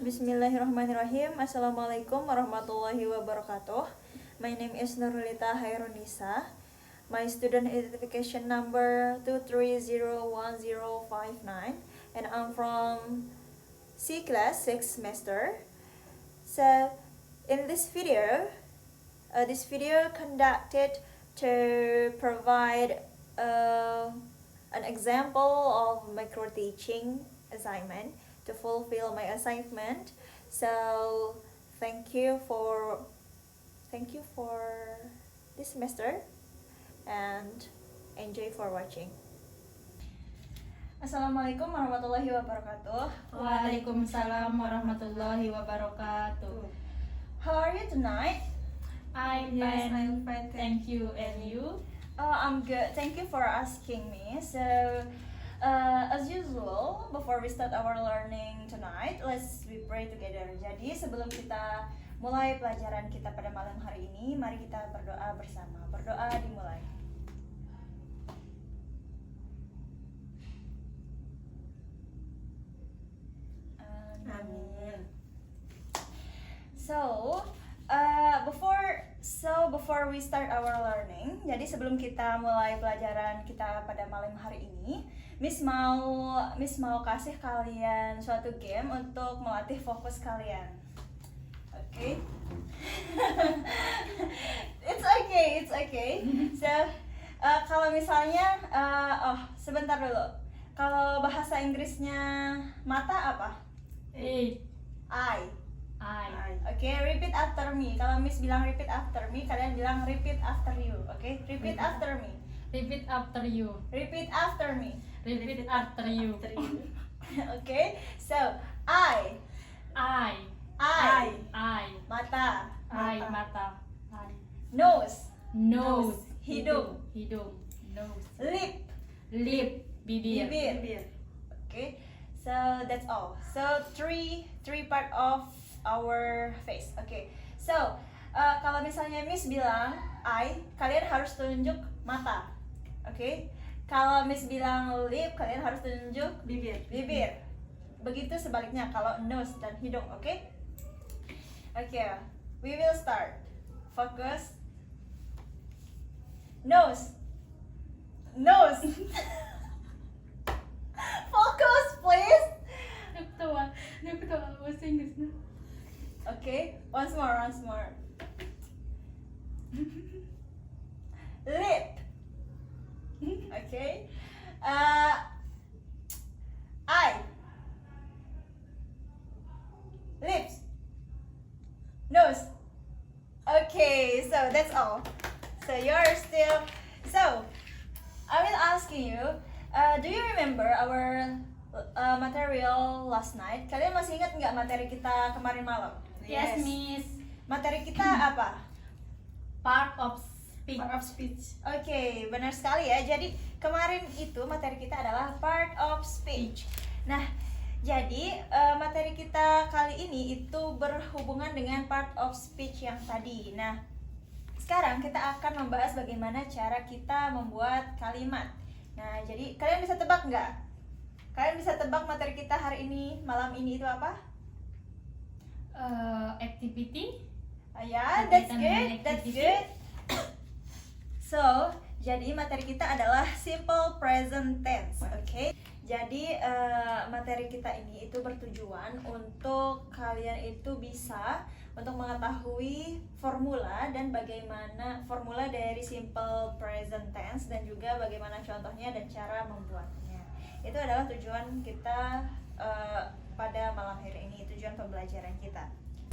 Bismillahirrahmanirrahim. Assalamualaikum warahmatullahi wabarakatuh. My name is Nurulita Hairunisa. My student identification number 2301059 and I'm from C class 6th semester. So in this video conducted to provide an example of micro teaching assignment to fulfill my assignment. So thank you for this semester and enjoy for watching. Assalamualaikum warahmatullahi wabarakatuh. Waalaikumsalam warahmatullahi wabarakatuh. How are you tonight? I'm fine. Thank you. And you? I'm good. Thank you for asking me. So as usual, before we start our learning tonight, let's we pray together. Jadi sebelum kita mulai pelajaran kita pada malam hari ini, mari kita berdoa bersama. Berdoa dimulai. Amin. Before we start our learning, jadi sebelum kita mulai pelajaran kita pada malam hari ini, Miss mau kasih kalian suatu game untuk melatih fokus kalian. Oke? It's okay. So, kalau misalnya, sebentar dulu. Kalau bahasa Inggrisnya mata apa? Eye. Eye. Oke. Repeat after me. Kalau Miss bilang repeat after me, kalian bilang repeat after you. Oke? Repeat after me. Repeat after you. Repeat after me. Repeat after you. Okay? So, eye. Mata. Mata. Nose. Hidung. Nose. Lip. Bibir. Okay? So, that's all. So, three part of our face. Okay. So, kalau misalnya Miss bilang eye, kalian harus tunjuk mata. Okay? Kalau Miss bilang lip, kalian harus tunjuk bibir. Begitu sebaliknya kalau nose dan hidung, okay? Okay, we will start. Focus. Nose. Focus, please. Nakatawa bahasa Inggris na. Okay, once more. Lip. Okay. Eye. Lips. Nose. Okay, so that's all. So I will ask you, do you remember our material last night? Kalian masih ingat nggak materi kita kemarin malam? Yes, Miss. Materi kita apa? Part of speech. Oke, benar sekali ya. Jadi kemarin itu materi kita adalah part of speech. Nah, jadi materi kita kali ini itu berhubungan dengan part of speech yang tadi. Nah, sekarang kita akan membahas bagaimana cara kita membuat kalimat. Nah, jadi kalian bisa tebak nggak? Kalian bisa tebak materi kita hari ini, malam ini itu apa? Activity. Ya, that's good. So, jadi materi kita adalah simple present tense, okay? Jadi materi kita ini itu bertujuan untuk kalian itu bisa untuk mengetahui formula dan bagaimana formula dari simple present tense dan juga bagaimana contohnya dan cara membuatnya. Itu adalah tujuan kita pada malam hari ini, tujuan pembelajaran kita.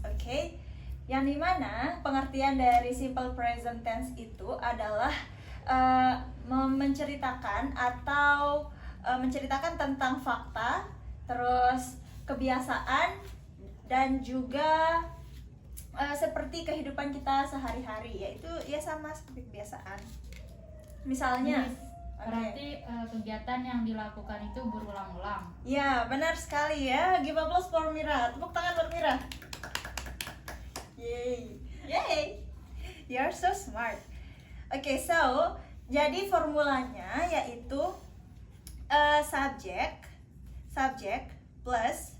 Okay? Yang dimana pengertian dari simple present tense itu adalah menceritakan atau menceritakan tentang fakta, terus kebiasaan dan juga seperti kehidupan kita sehari-hari, yaitu ya sama seperti kebiasaan. Misalnya, Berarti kegiatan yang dilakukan itu berulang-ulang. Ya, benar sekali ya. Give applause for Mira. Tepuk tangan buat Mira. Yay. You're so smart. Okay, so jadi formulanya yaitu subject plus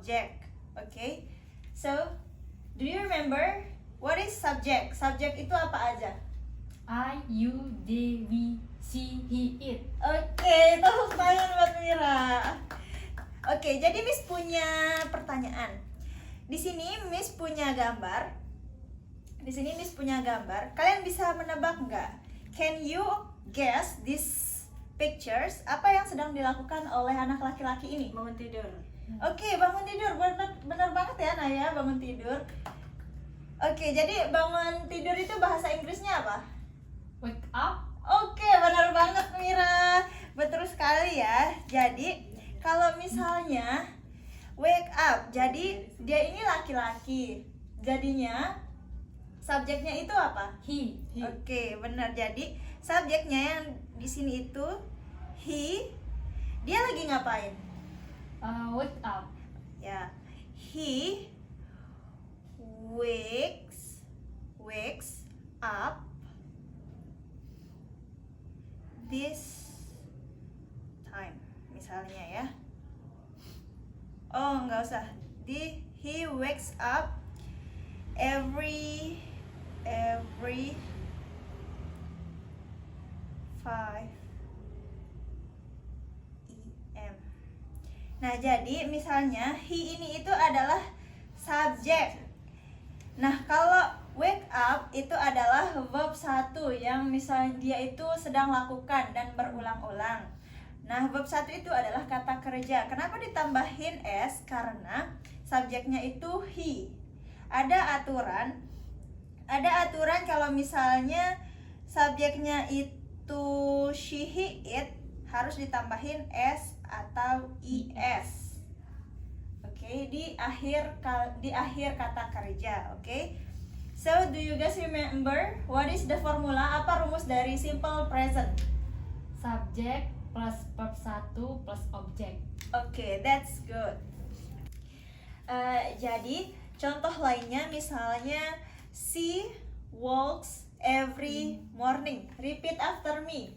object. Okay, so do you remember what is subject? Subject itu apa aja? I, you, they, we, she, he, it. Oke, tepuk tangan buat Mira. Oke, jadi Miss punya pertanyaan. Di sini Miss punya gambar. Kalian bisa menebak nggak? Can you guess these pictures? Apa yang sedang dilakukan oleh anak laki-laki ini? Bangun tidur. Oke, bangun tidur. Benar banget ya Naya, bangun tidur. Oke, jadi bangun tidur itu bahasa Inggrisnya apa? Wake up. Oke, benar banget Mira. Betul sekali ya. Jadi kalau misalnya wake up, jadi dia ini laki-laki. Jadinya subjeknya itu apa? He. Oke, benar. Jadi subjeknya yang di sini itu he. Dia lagi ngapain? Wake up. Ya. He wakes up this time, misalnya ya. Oh, nggak usah. He wakes up every 5 AM. Nah, jadi misalnya he ini itu adalah subjek. Nah, kalau wake up itu adalah verb 1 yang misalnya dia itu sedang lakukan dan berulang-ulang. Nah, verb 1 itu adalah kata kerja. Kenapa ditambahin s? Karena subjeknya itu he. Ada aturan kalau misalnya subjeknya itu she, he, it harus ditambahin s atau is. Oke, di akhir kata kerja. Oke. So, do you guys remember what is the formula? Apa rumus dari simple present? Subject plus verb 1 plus object. Oke, that's good. Jadi contoh lainnya misalnya she walks every morning. Repeat after me.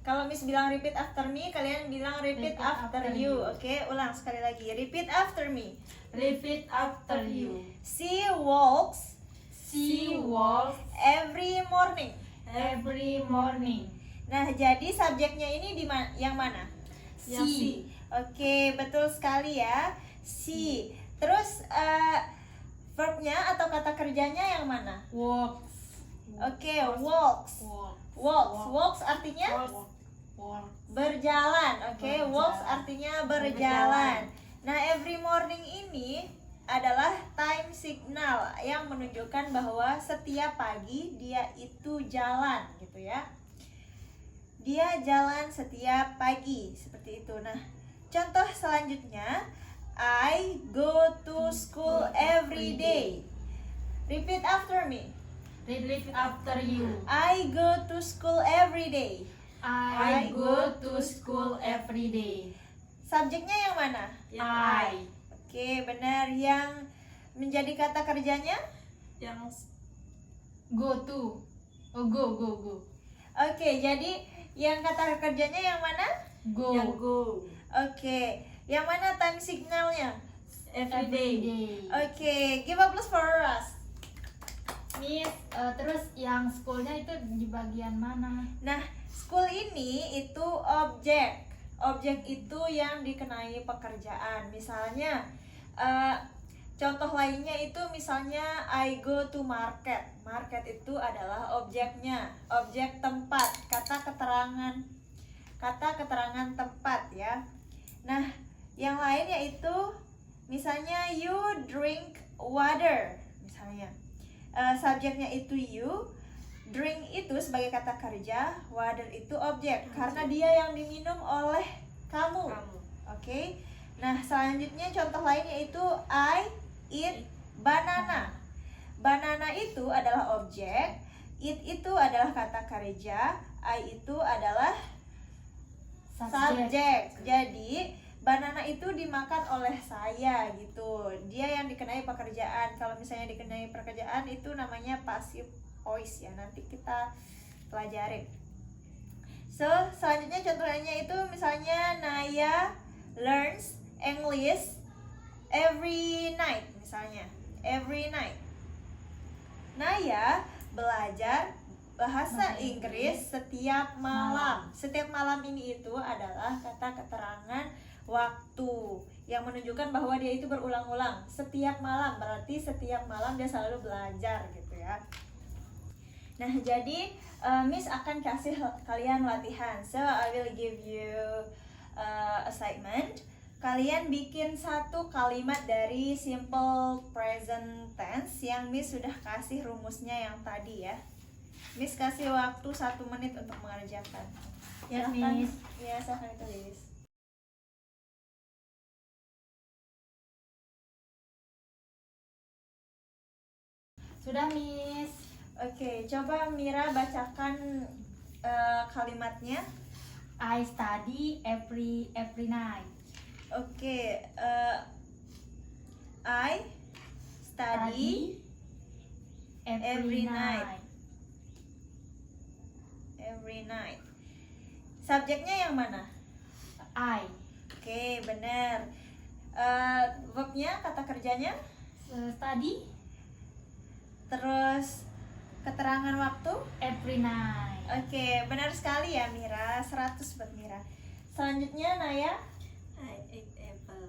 Kalau Miss bilang repeat after me, kalian bilang repeat after you. Oke, ulang sekali lagi. Repeat after me. Repeat after you. She walks She walks every morning. every morning. Nah, jadi subjeknya ini yang mana? Yang she. Oke, betul sekali ya. She. Terus verbnya atau kata kerjanya yang mana? Walks. Oke, walks. Walks artinya berjalan. Oke, Berjalan. walks artinya berjalan. Nah, every morning ini adalah time signal yang menunjukkan bahwa setiap pagi dia itu jalan gitu ya. Dia jalan setiap pagi seperti itu. Nah, contoh selanjutnya, I go to school every day. Repeat after me. Repeat after you. I go to school every day. I go to school every day. Subjeknya yang mana? I. Oke, benar. Yang menjadi kata kerjanya? Yang Go to. Oh, go. Oke, jadi yang kata kerjanya yang mana? Go. yang go Oke, yang mana time signalnya? every day. Oke, give a applause for us. Miss, terus yang schoolnya itu di bagian mana? Nah, school ini itu objek. Objek itu yang dikenai pekerjaan. Misalnya, contoh lainnya itu misalnya I go to market. Market itu adalah objeknya, objek tempat, kata keterangan tempat ya. Nah, yang lain yaitu misalnya you drink water. Misalnya, subjeknya itu you, drink itu sebagai kata kerja, water itu objek karena dia yang diminum oleh kamu. Oke. Nah, selanjutnya contoh lain yaitu I eat banana. Banana itu adalah objek, eat itu adalah kata kerja, I itu adalah subjek. Jadi, banana itu dimakan oleh saya gitu. Dia yang dikenai pekerjaan. Kalau misalnya dikenai pekerjaan itu namanya passive voice ya. Nanti kita pelajarin. So, selanjutnya contohnya itu misalnya Naya learns English every night misalnya. Every night. Naya belajar bahasa Inggris setiap malam. Setiap malam ini itu adalah kata keterangan waktu yang menunjukkan bahwa dia itu berulang-ulang setiap malam, berarti setiap malam dia selalu belajar gitu ya. Nah, jadi Miss akan kasih kalian latihan. So I will give you assignment. Kalian bikin satu kalimat dari simple present tense yang Miss sudah kasih rumusnya yang tadi ya. Miss kasih waktu 1 menit untuk mengerjakan. Ya, Silahkan. Miss. Ya, silahkan ditulis. Sudah, Miss. Oke, coba Mira bacakan kalimatnya. I study every night. Oke, I study every night. Every night. Subjeknya yang mana? I. Oke, benar. Verbnya, kata kerjanya. Study Terus keterangan waktu. every night. Oke, benar sekali ya Mira. 100 buat Mira. Selanjutnya Naya. I eat apple.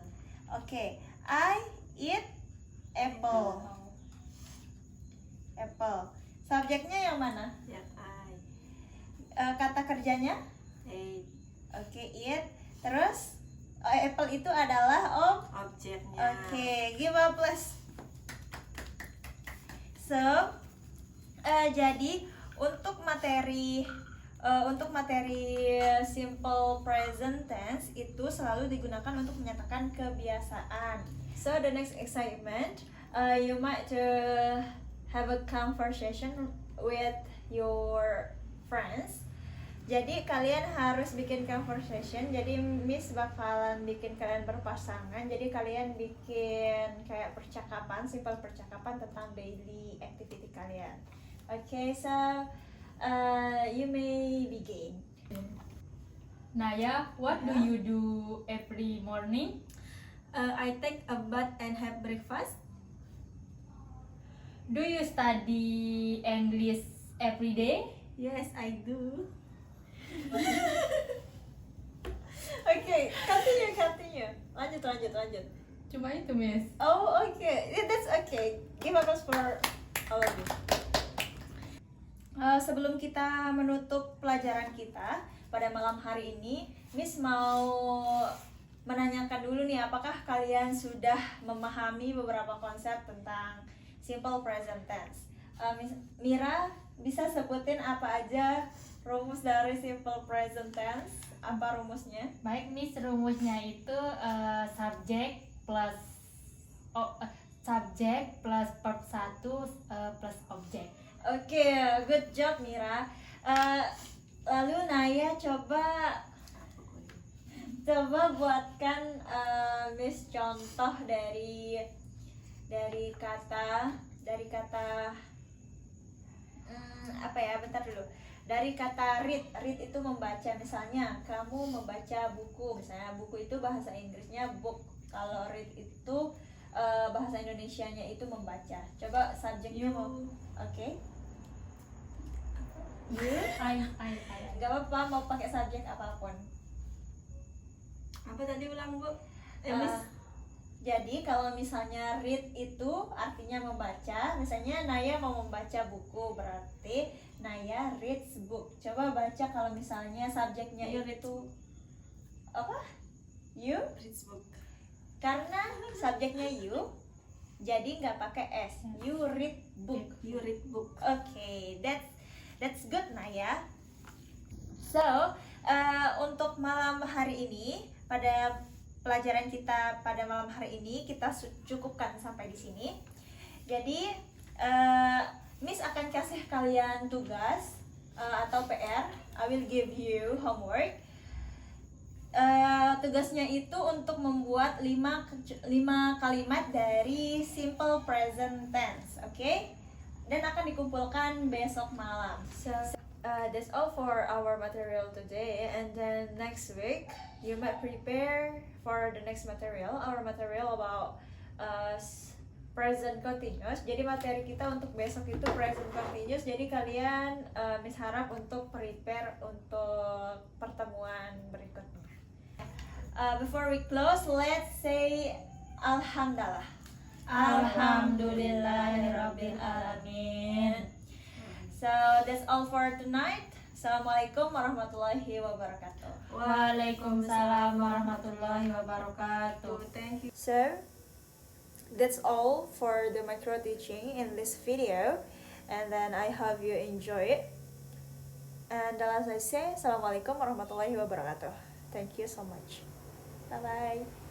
Oke, I eat apple. Apple. Subjeknya yang mana? Yang I Kata kerjanya. eat. Oke, eat. Terus apple itu adalah Objeknya. Oke, give a plus. So, jadi untuk materi simple present tense itu selalu digunakan untuk menyatakan kebiasaan. So the next excitement, you might have a conversation with your friends. Jadi kalian harus bikin conversation. Jadi Miss bakalan bikin kalian berpasangan. Jadi kalian bikin kayak percakapan, simple percakapan tentang daily activity kalian. Okay, so you may begin. Naya, what do you do every morning? I take a bath and have breakfast. Do you study English every day? Yes, I do. Okay, continue. Lanjut. Cuma itu, Miss. Oh, okay. Yeah, that's okay. Give applause for all of you. Sebelum kita menutup pelajaran kita pada malam hari ini, Miss mau menanyakan dulu nih, apakah kalian sudah memahami beberapa konsep tentang simple present tense? Mira, bisa sebutin apa aja rumus dari simple present tense? Apa rumusnya? Baik, Miss, rumusnya itu subjek plus subjek plus verb 1 plus objek. Oke, good job Mira. Lalu Naya coba buatkan Miss contoh dari kata apa ya? Bentar dulu. Dari kata read itu membaca. Misalnya kamu membaca buku, misalnya buku itu bahasa Inggrisnya book. Kalau read itu bahasa Indonesianya itu membaca. Coba subjeknya mau. Oke. You? Gak apa-apa, mau pakai subjek apapun. Apa tadi ulang, Bu? Miss. Jadi kalau misalnya read itu artinya membaca. Misalnya Naya mau membaca buku, berarti Naya reads book. Coba baca kalau misalnya subjeknya You itu apa? You? Reads book. Karena subjeknya you, jadi nggak pakai s. You read book. You read book. Okay, that's good Naya. So untuk malam hari ini, pada pelajaran kita pada malam hari ini kita cukupkan sampai di sini. Jadi Miss akan kasih kalian tugas atau PR. I will give you homework. Tugasnya itu untuk membuat 5 kalimat dari simple present tense, okay? Dan akan dikumpulkan besok malam. So that's all for our material today, and then next week you might prepare for the next material. Our material about present continuous. Jadi materi kita untuk besok itu present continuous. Jadi kalian Miss harap untuk prepare untuk pertemuan berikutnya. Before we close, let's say Alhamdulillah. Alhamdulillahirabbil alamin. So that's all for tonight. Assalamualaikum warahmatullahi wabarakatuh. Waalaikumsalam warahmatullahi wabarakatuh. Thank you. So that's all for the micro teaching in this video, and then I hope you enjoy it. And as I say, Assalamualaikum warahmatullahi wabarakatuh. Thank you so much. Bye bye.